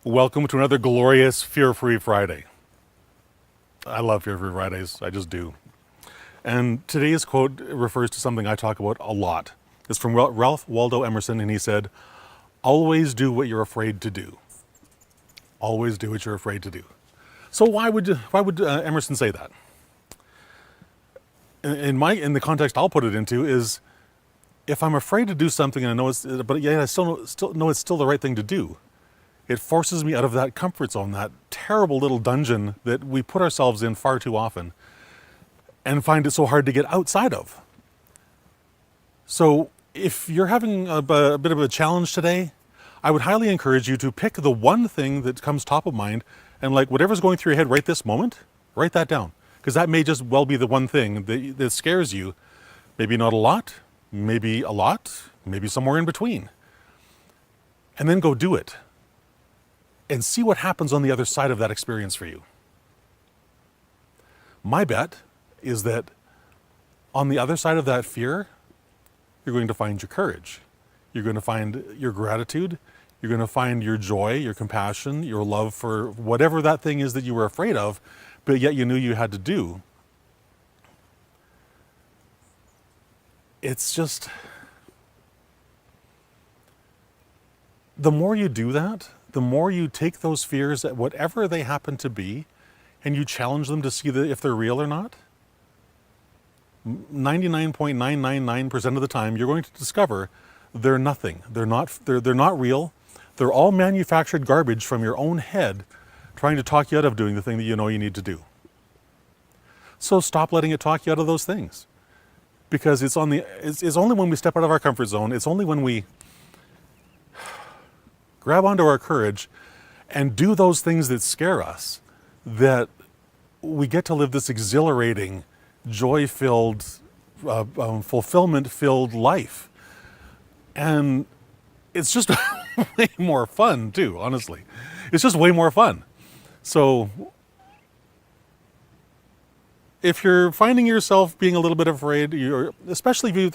Welcome to another glorious Fear-Free Friday. I love Fear-Free Fridays, I just do. And today's quote refers to something I talk about a lot. It's from Ralph Waldo Emerson, and he said, "Always do what you're afraid to do." Always do what you're afraid to do. So why would Emerson say that? In the context I'll put it into is, if I'm afraid to do something and I know I still know it's still the right thing to do, it forces me out of that comfort zone, that terrible little dungeon that we put ourselves in far too often and find it so hard to get outside of. So if you're having a bit of a challenge today, I would highly encourage you to pick the one thing that comes top of mind, and like whatever's going through your head right this moment, write that down. Because that may just well be the one thing that scares you. Maybe not a lot, maybe somewhere in between. And then go do it. And see what happens on the other side of that experience for you. My bet is that on the other side of that fear, you're going to find your courage. You're going to find your gratitude. You're going to find your joy, your compassion, your love for whatever that thing is that you were afraid of, but yet you knew you had to do. It's just, the more you do that, the more you take those fears, at whatever they happen to be, and you challenge them to see if they're real or not, 99.999% of the time, you're going to discover they're nothing. They're not real. They're all manufactured garbage from your own head trying to talk you out of doing the thing that you know you need to do. So stop letting it talk you out of those things. Because it's only when we step out of our comfort zone, it's only when we grab onto our courage and do those things that scare us that we get to live this exhilarating, joy-filled, fulfillment-filled life. And it's just way more fun too, honestly. It's just way more fun. So if you're finding yourself being a little bit afraid, especially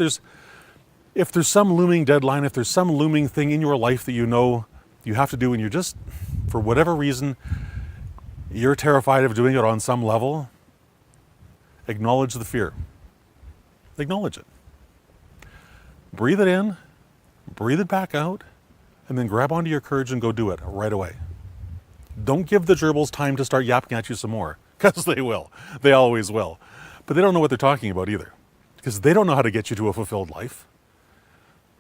if there's some looming deadline, if there's some looming thing in your life that you know you have to do, and you're just, for whatever reason, you're terrified of doing it on some level, acknowledge the fear. Acknowledge it. Breathe it in, breathe it back out, and then grab onto your courage and go do it right away. Don't give the gerbils time to start yapping at you some more, because they will. They always will. But they don't know what they're talking about either, because they don't know how to get you to a fulfilled life.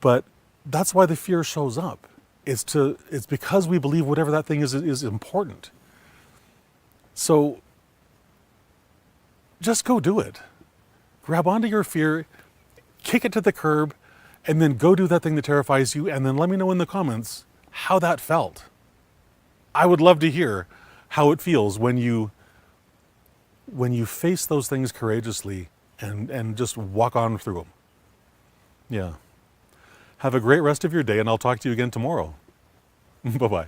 But that's why the fear shows up. It's because we believe whatever that thing is important. So just go do it. Grab onto your fear, kick it to the curb, and then go do that thing that terrifies you, and then let me know in the comments how that felt. I would love to hear how it feels when you face those things courageously and just walk on through them. Yeah. Have a great rest of your day, and I'll talk to you again tomorrow. Bye-bye.